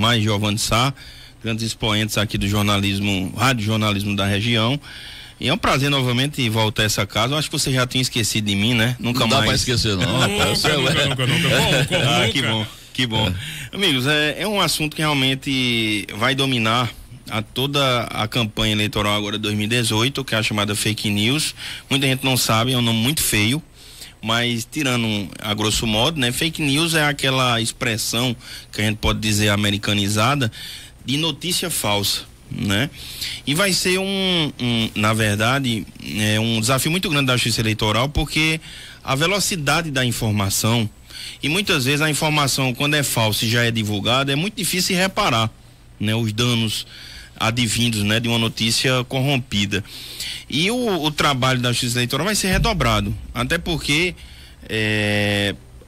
mais Giovanni Sá, grandes expoentes aqui do jornalismo, rádio jornalismo da região. E é um prazer novamente voltar a essa casa. Eu acho que você já tinha esquecido de mim, né? Nunca mais. Não dá pra esquecer, não. Nunca. Que bom, que bom. Amigos, é um assunto que realmente vai dominar toda a campanha eleitoral agora de 2018, que é a chamada fake news. Muita gente não sabe, é um nome muito feio, mas tirando a grosso modo, né? Fake news é aquela expressão que a gente pode dizer americanizada de notícia falsa, né? E vai ser na verdade, um desafio muito grande da Justiça Eleitoral, porque a velocidade da informação, e muitas vezes a informação, quando é falsa e já é divulgada, é muito difícil reparar, né? Os danos advindos, né? De uma notícia corrompida. E o trabalho da Justiça Eleitoral vai ser redobrado, até porque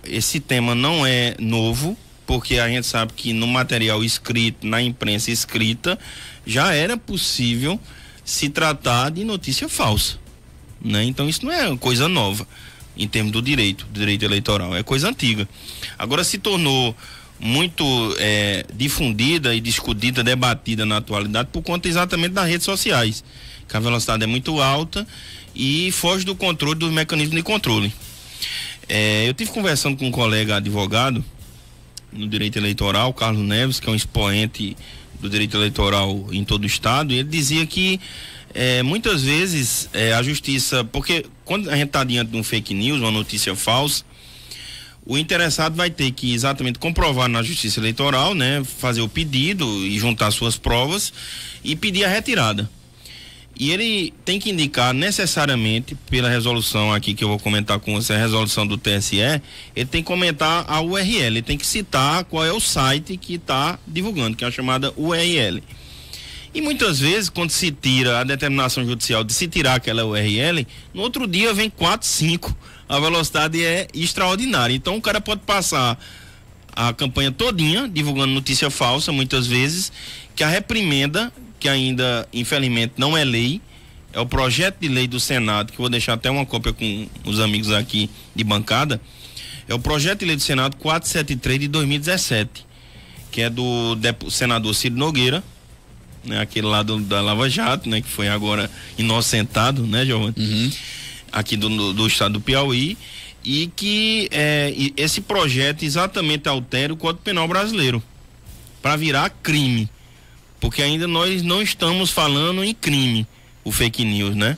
esse tema não é novo, porque a gente sabe que no material escrito, na imprensa escrita, já era possível se tratar de notícia falsa, né? Então isso não é coisa nova em termos do direito eleitoral, é coisa antiga. Agora se tornou muito difundida e discutida, debatida na atualidade por conta exatamente das redes sociais, que a velocidade é muito alta e foge do controle dos mecanismos de controle. Eu tive conversando com um colega advogado no direito eleitoral, Carlos Neves, que é um expoente do direito eleitoral em todo o estado, e ele dizia que muitas vezes a justiça, porque quando a gente está diante de um fake news, uma notícia falsa, o interessado vai ter que exatamente comprovar na Justiça Eleitoral, né, fazer o pedido e juntar suas provas e pedir a retirada. E ele tem que indicar necessariamente, pela resolução aqui que eu vou comentar com você, a resolução do TSE, ele tem que comentar a URL, ele tem que citar qual é o site que está divulgando, que é a chamada URL. E muitas vezes, quando se tira a determinação judicial de se tirar aquela URL, no outro dia vem 4, 5, a velocidade é extraordinária. Então o cara pode passar a campanha todinha divulgando notícia falsa, muitas vezes, que a reprimenda, que ainda infelizmente não é lei, é o projeto de lei do Senado, que eu vou deixar até uma cópia com os amigos aqui de bancada, é o projeto de lei do Senado 473 de 2017, que é do senador Ciro Nogueira, né, aquele lá da Lava Jato, né, que foi agora inocentado, né, Giovanni? Uhum. Aqui do estado do Piauí, e que esse projeto exatamente altera o Código Penal brasileiro para virar crime, porque ainda nós não estamos falando em crime, o fake news, né?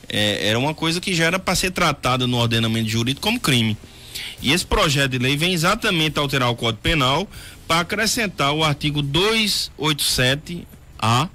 Era uma coisa que já era para ser tratada no ordenamento jurídico como crime. E esse projeto de lei vem exatamente alterar o Código Penal para acrescentar o artigo 287-A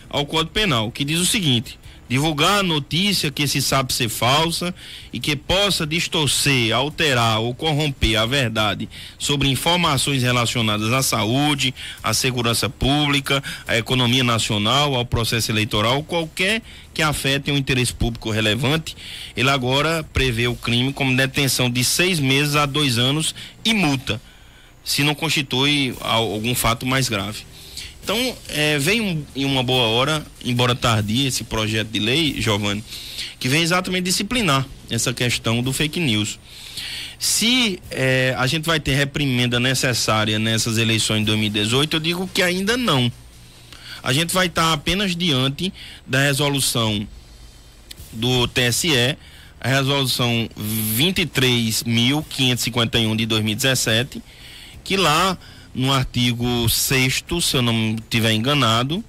ao Código Penal, que diz o seguinte: divulgar a notícia que se sabe ser falsa e que possa distorcer, alterar ou corromper a verdade sobre informações relacionadas à saúde, à segurança pública, à economia nacional, ao processo eleitoral, qualquer que afete um interesse público relevante, ele agora prevê o crime como detenção de 6 meses a 2 anos e multa, se não constitui algum fato mais grave. Então, vem em uma boa hora, embora tardia, esse projeto de lei, Giovanni, que vem exatamente disciplinar essa questão do fake news. Se a gente vai ter reprimenda necessária nessas eleições de 2018, eu digo que ainda não. A gente vai estar apenas diante da resolução do TSE, a resolução 23.551 de 2017, que lá no artigo 6º, se eu não estiver enganado,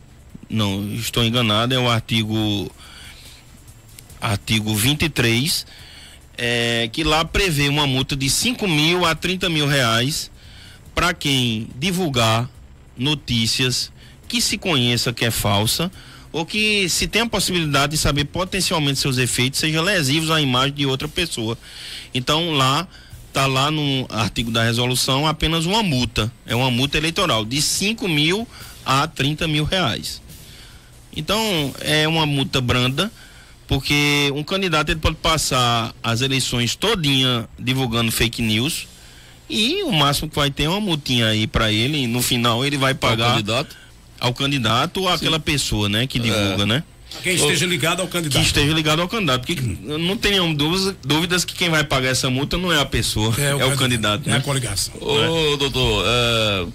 não estou enganado, é o artigo 23, que lá prevê uma multa de 5.000 a 30.000 reais para quem divulgar notícias que se conheça que é falsa ou que se tem a possibilidade de saber potencialmente seus efeitos sejam lesivos à imagem de outra pessoa. Então está lá no artigo da resolução apenas uma multa, é uma multa eleitoral de 5.000 a 30.000 reais. Então é uma multa branda, porque um candidato ele pode passar as eleições todinha divulgando fake news e o máximo que vai ter é uma multinha aí para ele, e no final ele vai pagar ao candidato ou àquela pessoa, né, que divulga, né? Quem esteja ligado ao candidato. Que esteja ligado ao candidato, porque não tenham dúvidas que quem vai pagar essa multa não é a pessoa, é o candidato. É, né? A coligação. Ô, doutor,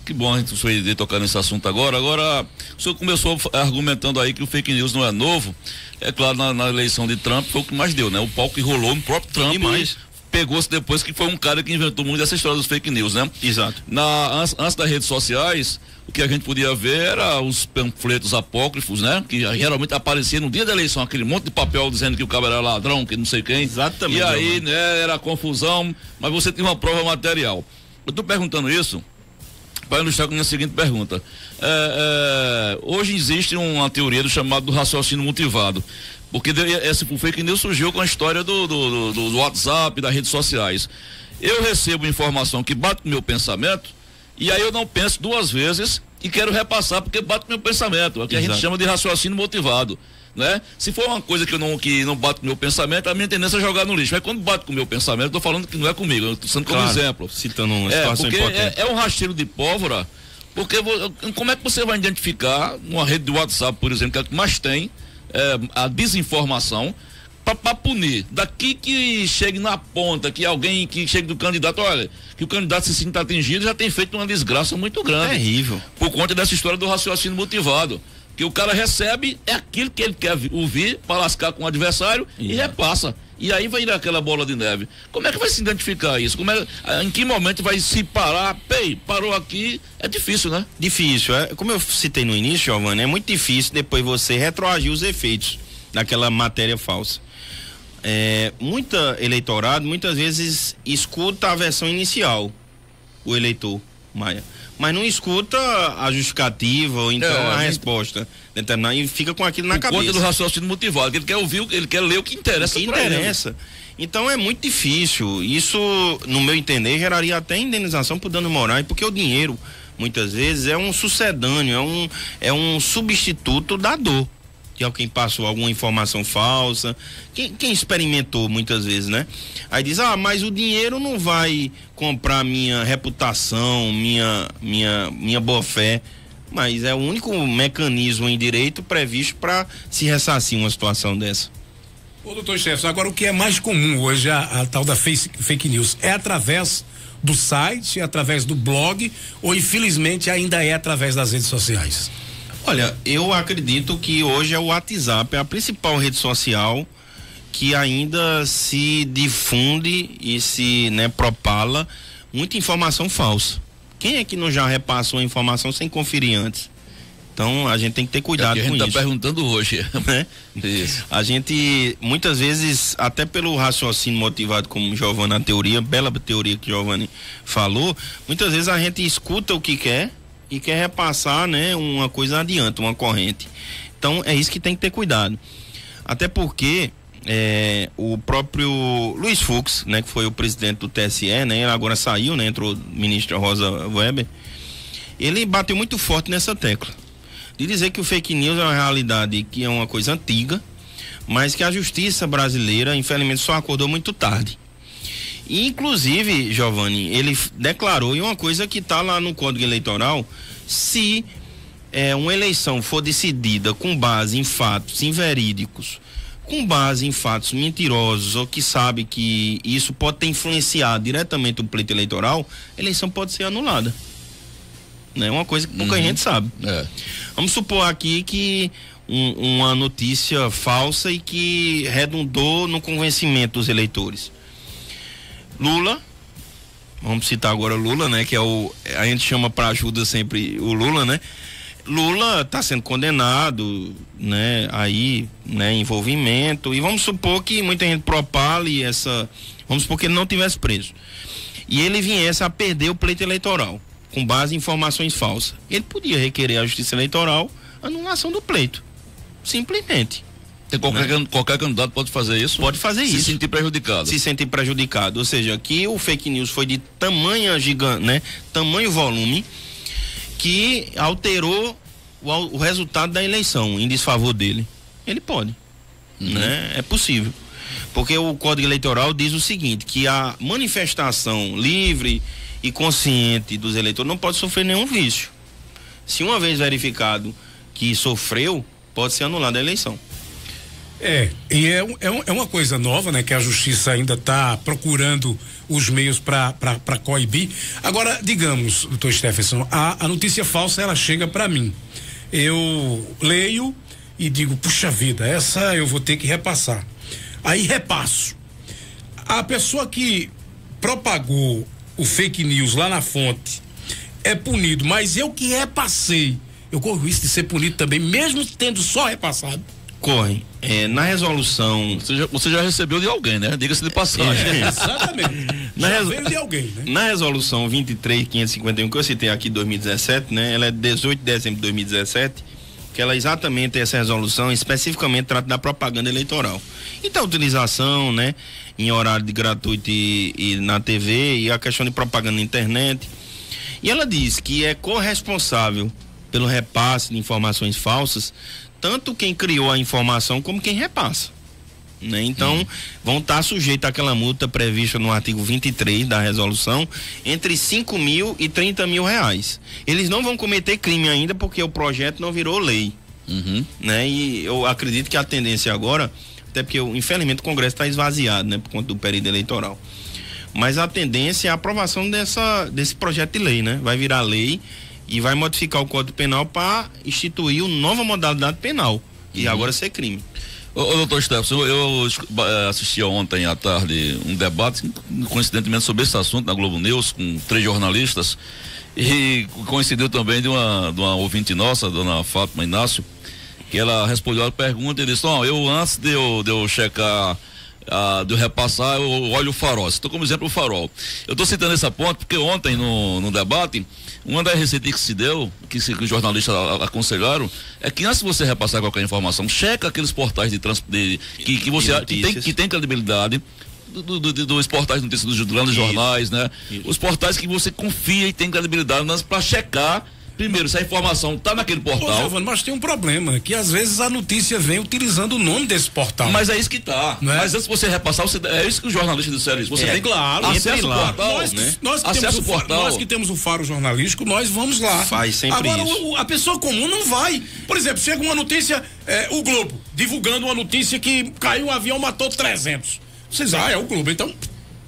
que bom a gente foi tocar nesse assunto agora. Agora, o senhor começou argumentando aí que o fake news não é novo. É claro, na eleição de Trump foi o que mais deu, né? O pau que rolou no próprio Trump. E mais. Pegou-se depois que foi um cara que inventou muito essa história dos fake news, né? Exato. Antes das redes sociais, o que a gente podia ver era os panfletos apócrifos, né? Que geralmente aparecia no dia da eleição, aquele monte de papel dizendo que o cara era ladrão, que não sei quem. Exatamente. E aí, né, era confusão, mas você tinha uma prova material. Eu tô perguntando isso para ilustrar com a minha seguinte pergunta. Hoje existe uma teoria do chamado do raciocínio motivado. Porque esse fake news surgiu com a história do WhatsApp, das redes sociais. Eu recebo informação que bate no meu pensamento, e aí eu não penso duas vezes e quero repassar porque bate no meu pensamento. É o que a gente chama de raciocínio motivado, né? Se for uma coisa que não bate no meu pensamento, a minha tendência é jogar no lixo. Mas quando bate com o meu pensamento, eu tô falando que não é comigo, eu tô sendo como exemplo. Citando uma situação importante. É um rasteiro de pólvora, porque como é que você vai identificar numa rede de WhatsApp, por exemplo, que é a que mais tem a desinformação, para punir, daqui que chegue na ponta, que alguém que chegue do candidato, olha, que o candidato se sinta atingido, já tem feito uma desgraça muito grande. Terrível. Por conta dessa história do raciocínio motivado, que o cara recebe aquilo que ele quer ouvir para lascar com o adversário e repassa. E aí vai ir aquela bola de neve. Como é que vai se identificar isso? Em que momento vai se parar? Parou aqui, é difícil, né? Difícil, como eu citei no início, Giovanni, é muito difícil depois você retroagir os efeitos daquela matéria falsa. Eleitorado muitas vezes escuta a versão inicial, o eleitor, Maia, mas não escuta a justificativa ou então a resposta determinada e fica com aquilo na cabeça. Conta do raciocínio motivado, que ele quer ouvir, ele quer ler o que interessa. Então é muito difícil. Isso, no meu entender, geraria até indenização por dano moral, porque o dinheiro muitas vezes é um sucedâneo, é um substituto da dor de alguém passou alguma informação falsa, quem experimentou muitas vezes, né? Aí diz, mas o dinheiro não vai comprar minha reputação, minha boa fé, mas é o único mecanismo em direito previsto para se ressarcir uma situação dessa. Ô, doutor Jefferson, agora o que é mais comum hoje, a tal da fake news, é através do site, através do blog, ou infelizmente ainda é através das redes sociais? Olha, eu acredito que hoje é o WhatsApp, é a principal rede social que ainda se difunde e se propala muita informação falsa. Quem é que não já repassa uma informação sem conferir antes? Então a gente tem que ter cuidado com isso. A gente está perguntando hoje, né? Isso. A gente muitas vezes, até pelo raciocínio motivado, como Giovanni, a teoria, bela teoria que Giovanni falou, muitas vezes a gente escuta o que quer e quer repassar, né, uma coisa adiante, uma corrente. Então é isso que tem que ter cuidado. Até porque o próprio Luiz Fux, né, que foi o presidente do TSE, né, ele agora saiu, né, entrou a ministra Rosa Weber, ele bateu muito forte nessa tecla de dizer que o fake news é uma realidade que é uma coisa antiga, mas que a justiça brasileira, infelizmente, só acordou muito tarde. E, inclusive, Giovanni, ele declarou, e uma coisa que está lá no Código Eleitoral, se uma eleição for decidida com base em fatos inverídicos, com base em fatos mentirosos, ou que sabe que isso pode ter influenciado diretamente o pleito eleitoral, a eleição pode ser anulada. É uma coisa que pouca gente sabe. Vamos supor aqui que uma notícia falsa e que redundou no convencimento dos eleitores. Lula, vamos citar agora Lula, né? Que a gente chama para ajuda sempre o Lula, né? Lula está sendo condenado, né? Aí, né? Envolvimento, e vamos supor que muita gente propale vamos supor que ele não tivesse preso e ele viesse a perder o pleito eleitoral com base em informações falsas. Ele podia requerer à Justiça Eleitoral a anulação do pleito, simplesmente. Qualquer candidato pode fazer isso? Pode fazer isso. Se sentir prejudicado. Se sentir prejudicado. Ou seja, que o fake news foi de tamanho gigante, né? Tamanho volume, que alterou o resultado da eleição em desfavor dele. Ele pode. Né? É possível. Porque o Código Eleitoral diz o seguinte, que a manifestação livre e consciente dos eleitores não pode sofrer nenhum vício. Se uma vez verificado que sofreu, pode ser anulada a eleição. É uma coisa nova, né? Que a justiça ainda está procurando os meios para coibir. Agora, digamos, doutor Stephenson, a notícia falsa, ela chega para mim. Eu leio e digo, puxa vida, essa eu vou ter que repassar. Aí repasso. A pessoa que propagou o fake news lá na fonte é punido, mas eu que repassei, eu corro o risco de ser punido também, mesmo tendo só repassado. Corre. Na resolução. Você já recebeu de alguém, né? Diga-se de passagem. Exatamente. Veio de alguém, né? Na resolução 23.551, que eu citei aqui 2017, né? Ela é de 18 de dezembro de 2017, que ela exatamente, essa resolução especificamente trata da propaganda eleitoral. Então, a utilização, né? Em horário de gratuito e na TV, e a questão de propaganda na internet. E ela diz que é corresponsável pelo repasse de informações falsas tanto quem criou a informação como quem repassa, né? Então, vão estar sujeitos àquela multa prevista no artigo 23 da resolução, entre 5 mil e 30 mil reais. Eles não vão cometer crime ainda porque o projeto não virou lei, né? E eu acredito que a tendência agora, até porque infelizmente o Congresso está esvaziado, né? Por conta do período eleitoral, mas a tendência é a aprovação desse projeto de lei, né? Vai virar lei e vai modificar o Código Penal para instituir uma nova modalidade penal e agora ser crime. Ô doutor Stephenson, eu assisti ontem à tarde um debate, coincidentemente, sobre esse assunto na Globo News, com 3 jornalistas, e coincidiu também de uma ouvinte nossa, dona Fátima Inácio, que ela respondeu a pergunta e disse, eu antes de eu checar, de eu repassar, eu olho o farol. Estou como exemplo o farol. Eu estou citando esse ponto porque ontem no debate, uma das receitas que se deu, que os jornalistas aconselharam, é que antes de você repassar qualquer informação, checa aqueles portais que tem credibilidade, dos portais de notícias dos grandes jornais, né? Os portais que você confia e tem credibilidade para checar. Primeiro, se a informação está naquele portal. Giovani, mas tem um problema, que às vezes a notícia vem utilizando o nome desse portal. Mas é isso que tá. Não é? Mas antes de você repassar, é isso que os jornalistas disseram isso. Você tem claro, acesso ao portal. Nós que temos o faro jornalístico, nós vamos lá. Faz sempre Agora, isso. a pessoa comum não vai. Por exemplo, chega uma notícia, o Globo, divulgando uma notícia que caiu um avião, matou 300. Vocês, é o Globo, então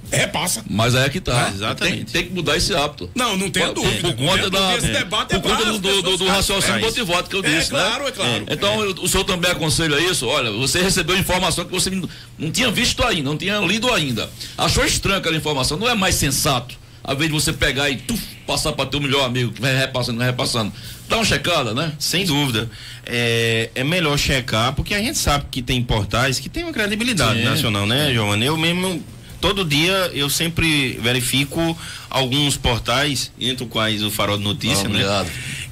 repassa. Mas aí é que tá. Exatamente. Tem que mudar esse hábito. Não tenho dúvida. Por conta do raciocínio voto que eu disse, claro, né? É claro. Então, o senhor também aconselha isso? Olha, você recebeu informação que você não tinha visto ainda, não tinha lido ainda. Achou estranho aquela informação, não é mais sensato, ao invés de você pegar e passar para teu melhor amigo, que vai repassando. Dá uma checada, né? Sem dúvida. É melhor checar, porque a gente sabe que tem portais que tem uma credibilidade nacional, né, Giovani? Eu mesmo, todo dia, eu sempre verifico alguns portais, entre os quais o Farol de Notícia, né?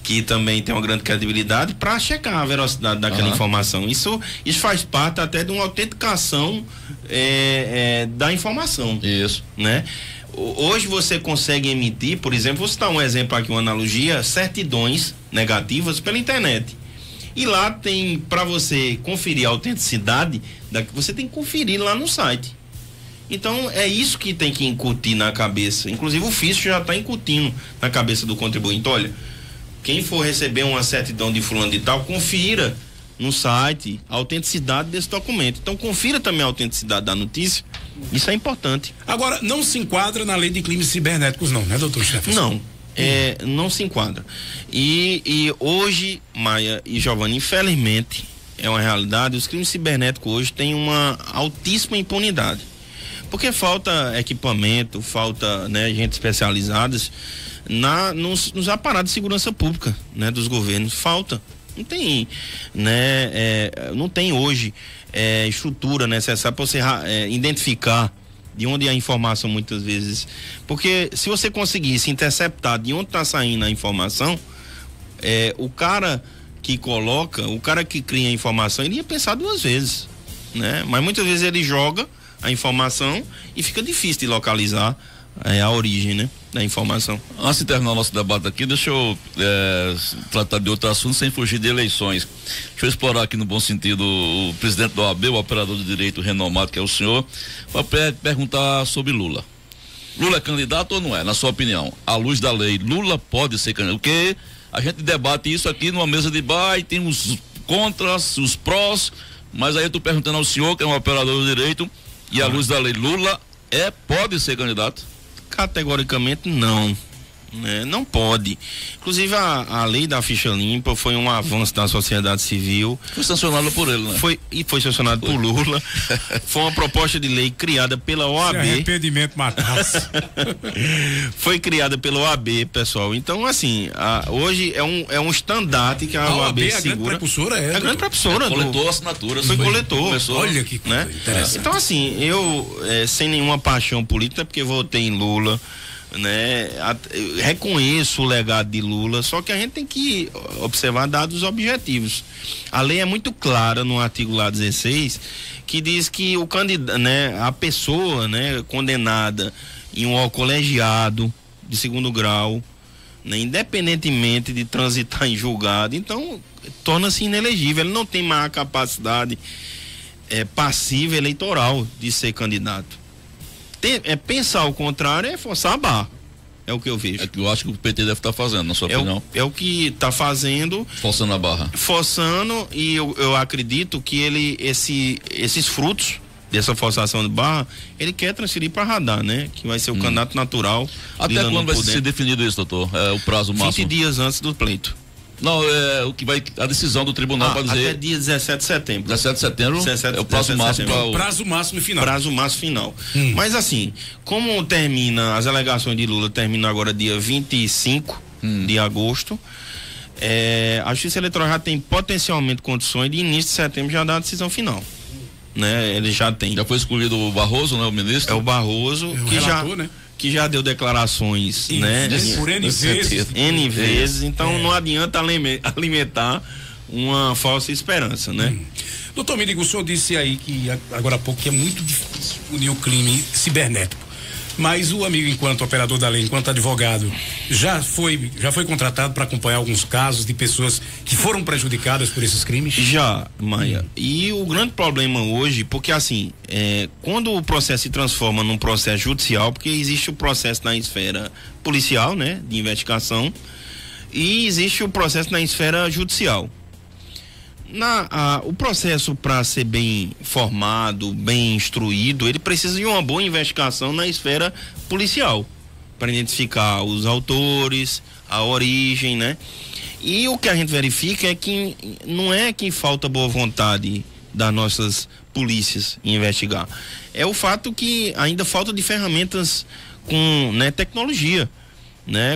Que também tem uma grande credibilidade, para checar a veracidade daquela informação. Isso faz parte até de uma autenticação da informação. Isso. Né? Hoje você consegue emitir, por exemplo, vou citar um exemplo aqui, uma analogia, certidões negativas pela internet. E lá tem, para você conferir a autenticidade, você tem que conferir lá no site. Então é isso que tem que incutir na cabeça. Inclusive o fisco já está incutindo na cabeça do contribuinte. Olha, quem for receber uma certidão de fulano de tal, confira no site a autenticidade desse documento. Então confira também a autenticidade da notícia. Isso é importante. Agora, não se enquadra na lei de crimes cibernéticos não, né, doutor Stephenson? Não, não se enquadra. E hoje, Maia e Giovani, infelizmente, é uma realidade, os crimes cibernéticos hoje têm uma altíssima impunidade. Porque falta equipamento, falta, né, gente especializadas nos aparatos de segurança pública, né, dos governos. Falta. Não tem, né, não tem hoje estrutura necessária para você identificar de onde é a informação muitas vezes. Porque se você conseguisse interceptar de onde está saindo a informação, o cara que cria a informação, ele ia pensar 2 vezes, né? Mas muitas vezes ele joga a informação e fica difícil de localizar a origem, né, da informação. Antes de terminar o nosso debate aqui, deixa eu tratar de outro assunto sem fugir de eleições. Deixa eu explorar aqui no bom sentido o presidente da OAB, o operador de direito renomado que é o senhor, para perguntar sobre Lula. Lula é candidato ou não é, na sua opinião? À luz da lei, Lula pode ser candidato? Porque a gente debate isso aqui numa mesa de bar e tem os contras, os prós, Mas aí eu tô perguntando ao senhor, que é um operador do direito, e à luz da lei, Lula pode ser candidato? Categoricamente não. Não pode. Inclusive a lei da ficha limpa foi um avanço da sociedade civil. Foi sancionada por ele, né? Foi sancionado por Lula. Foi uma proposta de lei criada pela OAB. Se arrependimento matasse. Foi criada pela OAB, pessoal. Então, assim, hoje é um estandarte que a OAB segura. A grande propulsora a grande propulsora. Coletou assinaturas. Foi coletor. Começou, olha que coisa interessante. Então, assim, eu sem nenhuma paixão política, porque votei em Lula, reconheço o legado de Lula, só que a gente tem que observar dados objetivos. A lei é muito clara no artigo lá 16, que diz que o candidato, a pessoa, condenada em um colegiado de segundo grau, independentemente de transitar em julgado, então torna-se inelegível. Ele não tem mais a capacidade passiva eleitoral de ser candidato. Pensar o contrário é forçar a barra. É o que eu vejo. É que eu acho que o PT deve estar fazendo, na sua opinião. É o que está fazendo. Forçando a barra. Forçando, e eu acredito que esses frutos dessa forçação de barra, ele quer transferir para Radar, que vai ser o candidato natural. Até quando vai ser definido isso, doutor? O prazo máximo? 20 dias antes do pleito. Não, o que vai, a decisão do tribunal para dizer. Até dia 17 de setembro. 17 de setembro é o prazo máximo. Prazo máximo final. Prazo máximo final. Mas assim, como termina, as alegações de Lula terminam agora dia 25 de agosto, a Justiça Eleitoral já tem potencialmente condições de início de setembro já dar a decisão final. Ele já tem. Já foi escolhido o Barroso, o ministro? É o Barroso, que já deu declarações, por N vezes. N vezes, então não adianta alimentar uma falsa esperança, Doutor Mírigo, o senhor disse aí que agora há pouco que é muito difícil unir o crime cibernético. Mas o amigo, enquanto operador da lei, enquanto advogado, já foi contratado para acompanhar alguns casos de pessoas que foram prejudicadas por esses crimes? Já, Maia. E o grande problema hoje, porque assim, quando o processo se transforma num processo judicial, porque existe o processo na esfera policial, de investigação, e existe o processo na esfera judicial. O processo, para ser bem formado, bem instruído, ele precisa de uma boa investigação na esfera policial, para identificar os autores, a origem, E o que a gente verifica é que não é que falta boa vontade das nossas polícias em investigar, é o fato que ainda falta de ferramentas com tecnologia.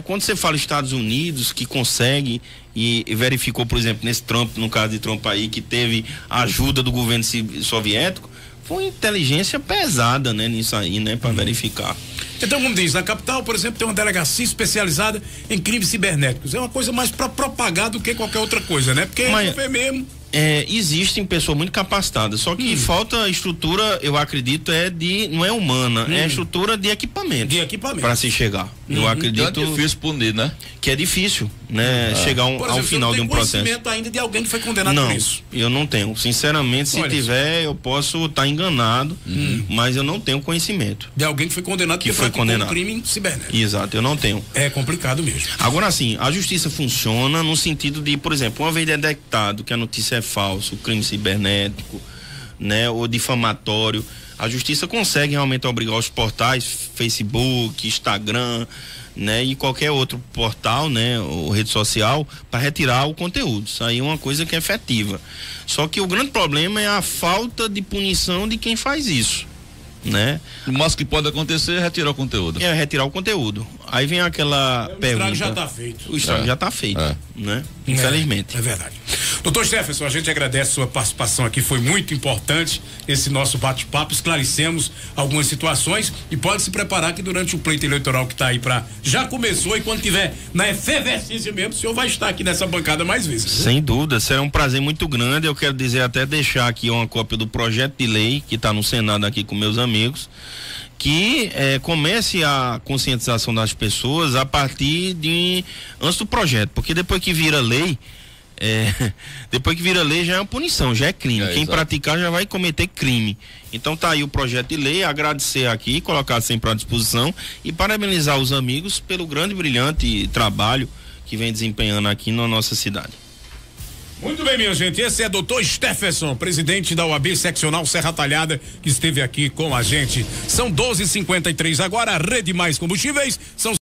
Quando você fala Estados Unidos, que consegue e verificou, por exemplo, no caso de Trump aí, que teve a ajuda do governo soviético, foi uma inteligência pesada, nisso aí, para verificar. Então, como diz, na capital, por exemplo, tem uma delegacia especializada em crimes cibernéticos. É uma coisa mais para propagar do que qualquer outra coisa, Porque é mesmo. Existem pessoas muito capacitadas, só que falta estrutura, eu acredito, não é humana, é estrutura de equipamento. Para se chegar. Eu acredito. Que é difícil punir, Que é difícil, chegar ao final de um processo. Você não tem conhecimento ainda de alguém que foi condenado por isso? Não, eu não tenho. Sinceramente, se tiver, eu posso estar enganado, mas eu não tenho conhecimento. De alguém que foi condenado que foi condenado. Um crime cibernético. Exato, eu não tenho. É complicado mesmo. Agora, assim, a justiça funciona no sentido de, por exemplo, uma vez detectado que a notícia é falsa, o crime cibernético, ou difamatório, a justiça consegue realmente obrigar os portais, Facebook, Instagram, e qualquer outro portal, ou rede social, para retirar o conteúdo. Isso aí é uma coisa que é efetiva. Só que o grande problema é a falta de punição de quem faz isso. O máximo que pode acontecer é retirar o conteúdo. Retirar o conteúdo. Aí vem aquela pergunta. O estrago já está feito. O estrago já está feito, Infelizmente. É verdade. Doutor Stephenson, a gente agradece a sua participação aqui, foi muito importante esse nosso bate-papo, esclarecemos algumas situações e pode se preparar que durante o pleito eleitoral que está aí já começou, e quando tiver na efervescência mesmo, o senhor vai estar aqui nessa bancada mais vezes. Sem dúvida, será um prazer muito grande. Eu quero dizer, até deixar aqui uma cópia do projeto de lei que está no Senado aqui com meus amigos, que comece a conscientização das pessoas a partir antes do projeto, porque depois que vira lei, já é uma punição, já é crime. Quem praticar já vai cometer crime. Então tá aí o projeto de lei, agradecer aqui, colocar sempre à disposição e parabenizar os amigos pelo grande e brilhante trabalho que vem desempenhando aqui na nossa cidade. Muito bem, minha gente, esse é Dr. Stephenson, presidente da OAB Seccional Serra Talhada, que esteve aqui com a gente. São 12h53 agora, Rede Mais Combustíveis, são